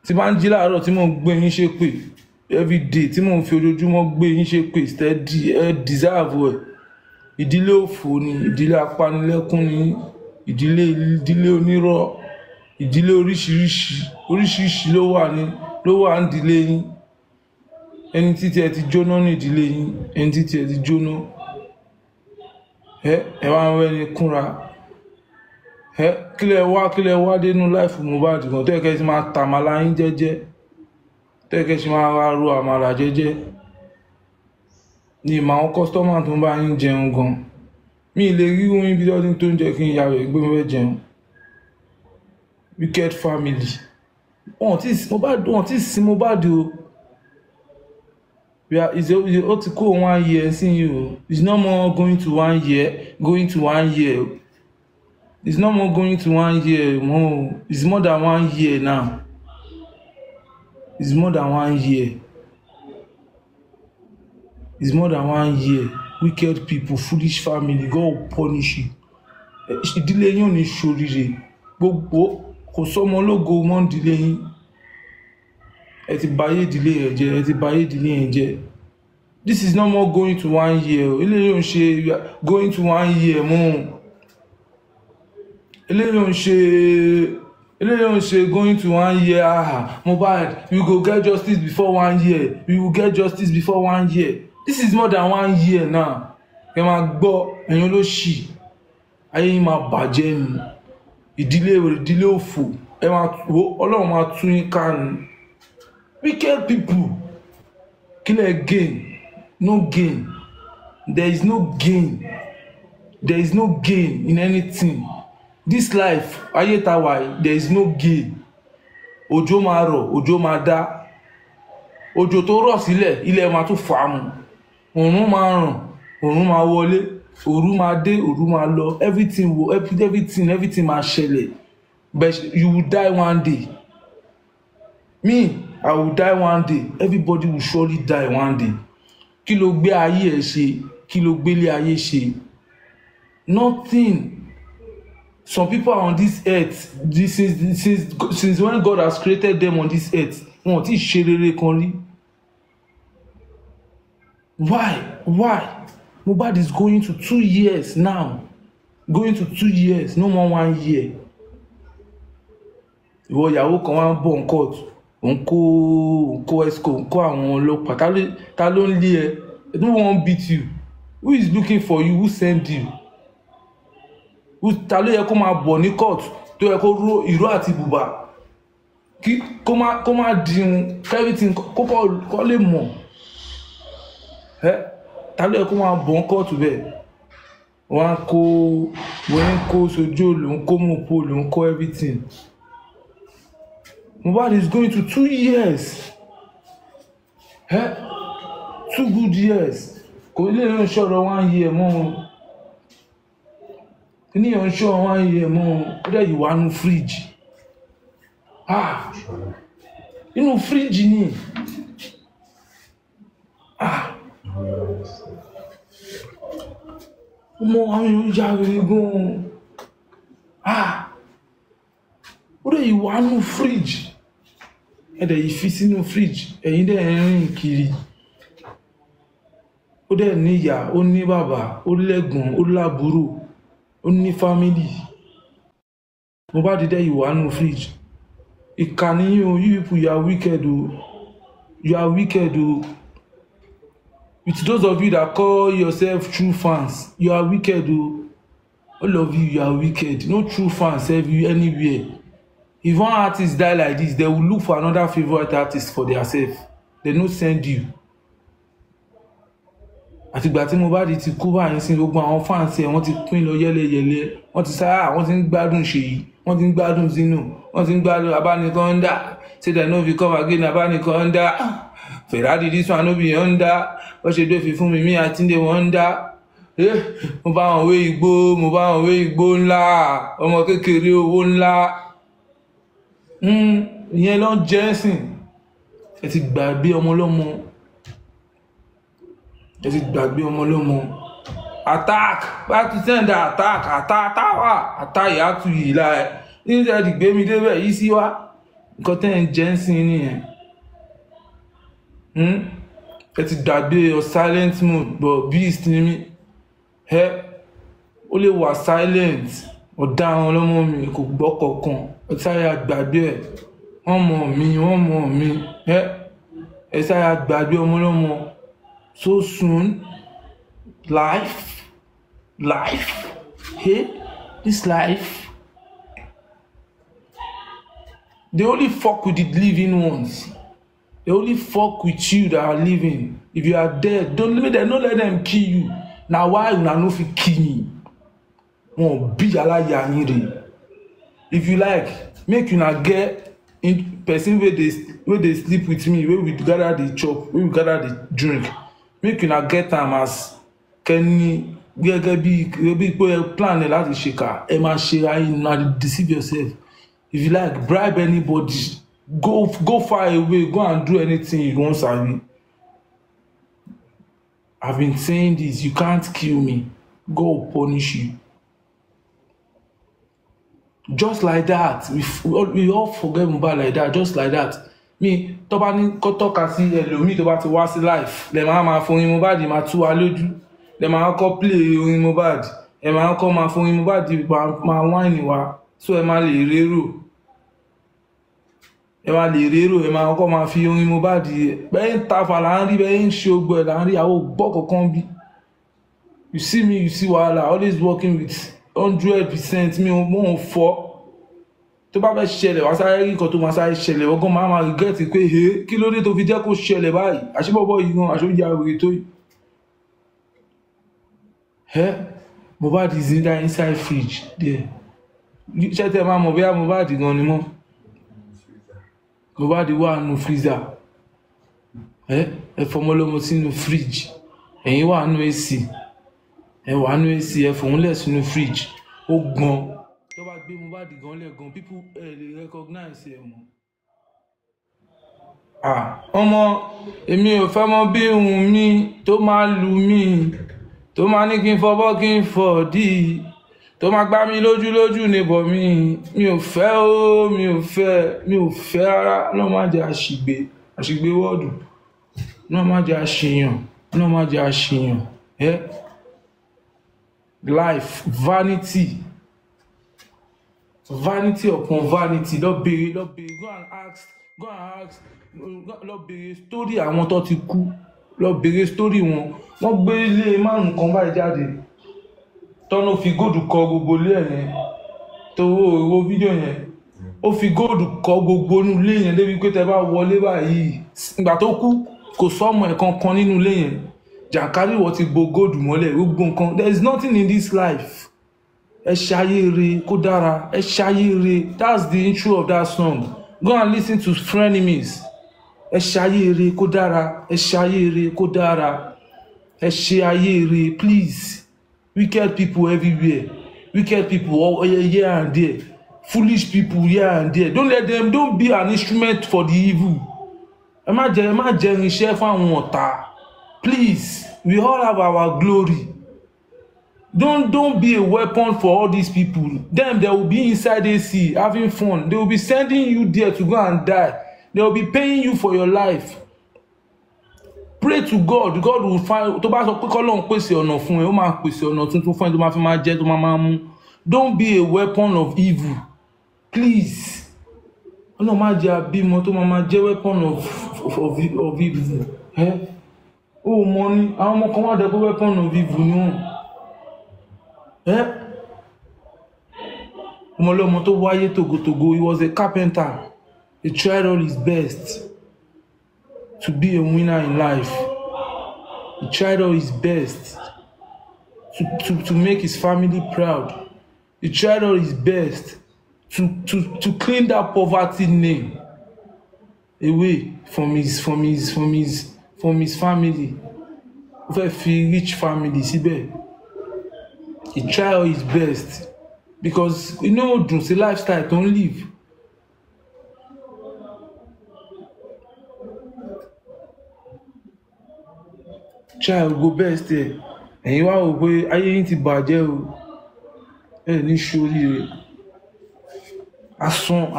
tí bá ń jí láàárọ̀ tí mò ń gbé yín ṣépè everyday tí mò ń fi ojoojúmọ́ gbé yín ṣépè steady deserve ẹ̀. Ìdílé òfò ni, ìdílé apanilẹ́kún ni, ìdílé onírọ́, ìdílé oríṣiríṣi ló wà ní ìdílé yín. Ẹni tí ẹ ti jóná ní ìdílé yín, ẹni tí ẹ ti jóná. Ẹ wá ń wẹ́ni kúnra. Kílẹ̀ wá dénú láìfù Mohbad gan tó ẹ̀kẹ́ sí máa tàmàlà yín jẹ́jẹ́, tó ẹ̀kẹ́ sí máa ro àmàlà jẹ́jẹ́. Ní ìmọ̀ àwọn kọ́sítọ́mà tó ń bá yín jẹun gan. Mi lè rí oyin bí ọdún tó ń jẹ kí n yàwó ẹgbẹ́ mi fẹ́ jẹun. Wicked family. Wọ́n ti sin Mohbad o. Ó ti kó 1 year sí yìí o. It's no more going to 1 year. It's no more going to 1 year. It's more than 1 year now. It's more than 1 year. It's more than 1 year. Wicked people, foolish family, God will punish you. Ìdílé yín ò ní ṣoríire. Gbogbo kò sọ́mọ ológo mọ́ ìdílé yín. Ẹ ti báyé ìdílé yẹn jẹ́. This is no more going to 1 year. Eléyìí ò ń ṣe going to 1 year mọ́. Eléyìí ò ń ṣe going to 1 year. Mohbad, we go get justice before 1 year. We will get justice before 1 year. This is more than 1 year now. Ẹ máa gbọ́ ẹ̀yin olóṣì. Ayé yín máa bàjẹ́ ni. Ìdílé òfò. Ẹ máa wo Ọlọ́run máa tún yín ká ni. Wicked people. Kílẹ̀ gain. No gain. There is no gain. There is no gain in anything. This life, ayé tá wà yìí, there is no gain. Òjò máa rọ̀, òjò máa dá. Òjò tó rọ̀ sílẹ̀, ilẹ̀ máa tún fà mu. Òòrùn máa ràn, òòrùn máa wọlé, òru máa dé, òru máa lọ. Everything máa ṣẹlẹ̀. But you will die one day. Me, I will die one day. Everybody will surely die one day. Kí ló gbé ayé ẹ ṣe? Kí ló gbélé ayé ṣe? Nothing. Some people are on this earth since when God has created them on this earth. Wọ́n ti ṣe rere kan rí. Why? Mohbad is going to 2 years now. Going to 2 years, no more 1 year. Ìwọ ìyàwó kan wá ń bọ̀ ń court. Òun esco, àwọn ọlọ́pàá. Ta ló ń lé ẹ? No one beat you. Who is looking for you? Who sent you? Ta ló yẹ kó máa bọ̀ ní court tó yẹ kó ró ìró àti bùbá kó má dìrun everything kó lè mọ̀ ta ló yẹ kó máa bọ̀ ní court bẹ́ẹ̀ wọ́n kó sojú lòun kó mọ̀pó lòun kó everything. Mohbad is going to 2 years. 2 good years. Kò lè ń ṣọ̀rọ̀ 1 year mọ́. Ní ọ̀ṣọ́ 1 year mọ́. Ó dẹ̀ yìí wà nínú fíríjì. Inú fíríjì ni. Ọmọ àwọn èèyàn ya rere gan-an. Ó dẹ̀ yìí wà nínú fíríjì. Ẹ̀dẹ̀ yìí fi sínú fíríjì. Ẹ̀yin dẹ̀ ń rìn kiri. Ó dẹ̀ ní ìyá, ó ní bàbá, ó lẹ́gbọ̀n, ó lábúrò, ó ní fámílì. Mohbad dẹ̀ yìí wà nínú fíríjì. Ìkànnì you people, you are wicked o. You are wicked o. With those of you that call yourself true fans, you are wicked o. All of you are wicked. No true fans serve you anywhere. If one artist die like this, they will look for another favorite artist for themselves. They no send you. Àtìgbà tí Mohbad ti kú báyìí sí gbogbo àwọn fans ẹ̀ wọ́n ti pín lọ yẹ́lẹyẹ̀lẹ. Wọ́n ti sáà, wọ́n ti ń gbádùn Ṣèyí, wọ́n ti ń gbádùn Zino, wọ́n ti ń gbádùn Abánikọ́ńdà. Say they no fit come again, Abánikọ́ńdà. Ferrari this one no be Honda. Wọ́n ṣe dé fi fún mi àti ndé wọ́ndà. Mo bá wọn wé igbó ńlá, ọmọ kékeré owó ńlá. Ìyẹn ló ń jẹ́ ẹ̀sìn. Ẹ ti gbàgbé ọmọ lọ́mọ. Attack! Back to send attack! Attack! Attack! Yàtú yìí láì. Nígbà tí gbé mi débẹ̀ yìí sí wá. nǹkan tẹ́ ẹ̀ ń jẹ́ ń sìn nìyẹn. Ẹ ti gbàgbé your silent mode but beast ni mí. Ó lè wà silent ọ̀daràn lọ́mọ mi kò gbọ́ kankan ẹ sáyà gbàgbé ẹ̀ wọ́n mọ̀ mí ẹ sáyà gbàgbé ọmọ lọ́mọ so soon. Life, this life, they only fuck with the living ones. They only fuck with you that are living. If you are dead, don't let them kill you. Now why you no fit kill me? Wọ́n bí aláya yín rè. If you like, make you not get in person where they sleep with me, where we gather the chop, where we gather the drink. Make you not get time as Kenny gẹ́gẹ́ bí pé plan ẹ̀ láti ṣe ká ẹ máa ṣe ayé na deceive yourself. If you like, bribe anybody, go far away, go and do anything you want, Sabi. I've been saying this, you can't kill me. God will punish you. Just like that, we all forget Mohbad like that, just like that. Me, tó bá ní kó tọ́ka sí ẹlòmíì tó bá ti wá sí life, lè máa forin Mohbad máa tú wa lójú. Lè máa kọ́ play orin Mohbad, ẹ máa kọ́ máa forin Mohbad máa wáìnì wa, so ẹ máa lè rérò. Ẹ máa kọ́ máa fi orin Mohbad bẹ́ẹ̀ ń tafa là ń rí bẹ́ẹ̀ ń ṣe ogbó ẹ̀ là ń rí àwọn gbọ́ kankan bí. You see me, you see wahala, always working with 100%. Mi ò mọ̀ fọ́. Tó bá fẹ́ ṣẹlẹ̀ wá sáré rí nǹkan tó máa sáré ṣẹlẹ̀ ọgán máa regret pé kí ló dé tó fi jẹ́ kó ṣẹlẹ̀ báyìí àṣebọ́bọ́ yìí gan àṣojà wèrè tó yìí. Mohbad is in that inside fridge there. Ṣé tẹ máa mọ̀ bóyá Mohbad gan ni mọ́? Mohbad wà nù freezer. Ẹ fọmọlọ́mọ sínú fridge. Ẹ̀yin wà nù AC. Ẹ wà nù AC ẹ fòun lẹ̀ sínú fridge. Ó gbọ́n. Tó bá gbé Mohbad gan lẹ́gan people lè recognize ẹ mọ́. Ọmọ èmi ò fẹ́ mọ bí ohun mi tó máa lù mí tó máa ní kí n fọbọ́ kí n fọ̀dí tó máa gbá mi lójú níbọ̀ mi ò fẹ́ o mi ò fẹ́ rárá náà má jẹ́ àṣìgbé wọ́ọ̀dù náà má jẹ́ àṣìyàn life vanity upon vanity lọ bèrè go and ask lọ bèrè story àwọn tó ti kú lọ bèrè story wọn gbé ilé márùn kan báyìí jáde tọ́nà fi góòdù kọ gbogbo ilé yẹn tó owó fídíò yẹn ó fi góòdù kọ gbogbo inú ilé yẹn débi pé tẹ bá wọlé báyìí ìgbà tó kú kò sọ́mọ ẹ̀ kankan nínú ilé yẹn jàǹkáríwọ̀ ti bo góòdù mọ́lẹ̀ gbogbo nǹkan. There is nothing in this life. Ẹ ṣayé re kó dára, ẹ ṣayé re. That's the intro of that song. Go and listen to Frenemies. Ẹ ṣayé re kó dára, ẹ ṣayé re kó dára, ẹ ṣe ayé re, please. Wicked people everywhere. Wicked people all here and there. Foolish people here and there. Don't be an instrument for the evil. Ẹ má jẹ́ irinṣẹ́ fáwọn ọ̀tá. Please, we all have our glory. Don't be a weapon for all these people. Them, they will be inside AC having fun. They will be sending you there to go and die. They will be paying you for your life. Pray to God. God will find. Tó bá sọ pé k'Ọlọ́run pèsè ọ̀nà fún ẹ, ó máa pèsè ọ̀nà tuntun fún ẹ tó máa fi máa jẹ tó máa mú. Don't be a weapon of evil. Please. Ọlọ́run má jẹ́ abímọ tó máa jẹ́ weapon of evil. Oh money, àwọn ọmọ kan wá dẹ̀ pé weapon of evil ni wọ́n. Ọmọlọ́mọ tó wáyé tògótògó, he was a carpenter. He tried all his best to be a winner in life. He tried all his best to make his family proud. He tried all his best to clean that poverty name away from his family. Ó fẹ́ fi rich family síbẹ̀. He tried all his best because you know dùn sí lifestyle tó ń live. Try go best ẹ̀. Ẹ̀yin wá wò pé ayé yín ti bàjẹ́ o. Ẹ ní ṣoríire. Asán.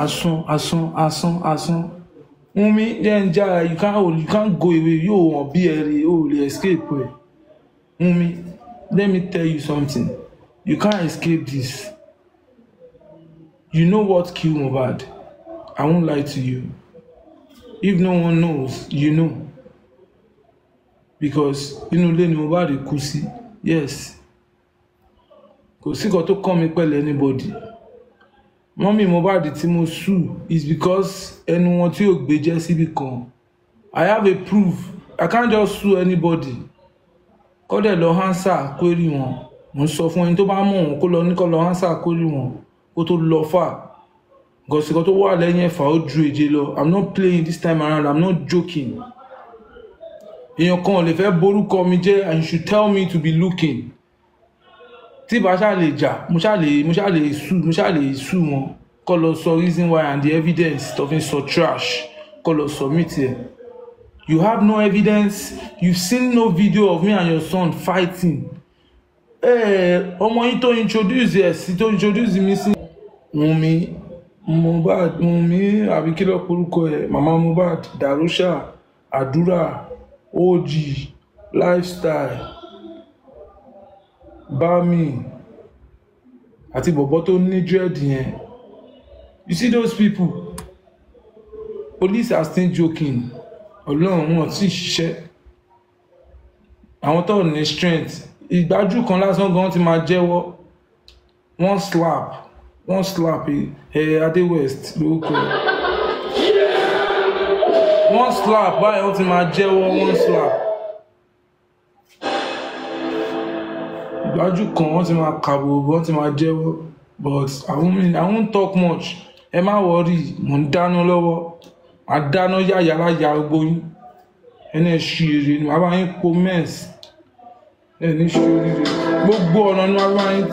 Wunmi, then you can't go away. You won't be able escape. Wunmi, let me tell you something. You can't escape this. You know what killed Mohbad. I won't lie to you. If no one knows, you know. Because you know Mohbad kú sí. Yes. Kò sí kan tó kàn mí pẹ̀lú anybody. Mommy Mohbad tí mo sue is because ẹnu wọn tí ò gbé jẹ́ síbì kan. I have a proof. I can't just sue anybody. Kó dẹ̀ lọ answer query wọn. Mo sọ fún ẹni tó bá mọ̀ wọn kó lọ answer query wọn kó tó lọ fà. Because nǹkan tó wà lẹ́yìn ẹ̀fà ó ju èje lọ. I'm not playing this time around. I'm not joking. Èèyàn kan ò lè fẹ́ borúkọ mi jẹ́ and you should tell me to be looking. Tí bá ṣá lè jà, mo ṣá lè sue wọn. Kó lọ sọ reason why and the evidence tó fi sọ trash. Kó lọ submit it. You have no evidence. You've seen no video of me and your son fighting. Ọmọ yín tó introduce mi sí Wunmi Mohbad Wunmi àbí kí ló porúkọ ẹ̀ Mama Mohbad Darusha Àdúrà OG Lifestyle Bami àti bọ̀bọ̀ tó ní dread yẹn. You see those people? Police are still joking. Ọlọ́run wọn ti ṣiṣẹ́. Àwọn tó ní strength. Ìgbájú kan lásán gan ti máa jẹ́wọ́. One slap Adé West lórúkọ. One slap báyìí wọ́n ti máa jẹ́wọ́ one slap. Ìgbájú kan wọ́n ti máa kàbò wọ́n ti máa jẹ́wọ́. But I won't talk much. Ẹ má worry, mo ń dáná lọ́wọ́. Màá dáná yàrá gbogbo yín. Ẹni ṣe eré ni wàá bá yín po mess. Ẹni ṣe eré gbogbo ọ̀nà ni wàá bá yín.